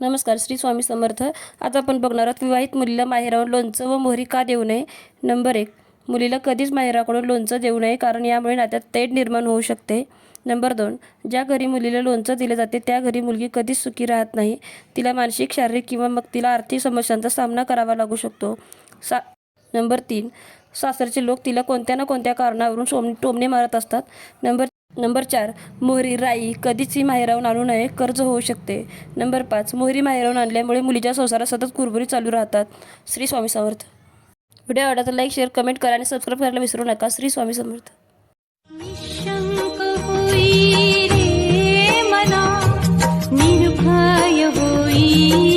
नमस्कार, श्री स्वामी समर्थ. आता आपण बघणार आहोत विवाहित मुलीला माहेरावरून लोणचं व मोहरी का देऊ नये. नंबर 1, मुलीला कधीच माहेराकडून लोणचं देऊ नये, कारण यामुळे नात्यात तेढ निर्माण होऊ शकते. नंबर 2, ज्या घरी मुलीला लोणचं दिले जाते त्या घरी मुलगी कधीच सुखी राहत नाही. तिला मानसिक, शारीरिक किंवा मग तिला आर्थिक समस्यांचा सामना करावा लागू शकतो. नंबर 3, सासरचे लोक तिला कोणत्या ना कोणत्या कारणावरून टोमणे मारत असतात. नंबर 4, मोहरी, राई कधीच माहेरावरून आणू नये, कर्ज होऊ शकते. नंबर 5, मोहरी माहेरावरून आणल्यामुळे मुलीच्या संसारात सतत कुरबुरी चालू राहतात. श्री स्वामी समर्थ. व्हिडिओ आवडला तर लाईक, शेअर, कमेंट करा आणि सबस्क्राईब करायला विसरू नका. श्री स्वामी समर्थ. निशंक होई रे मना, निर्भय होई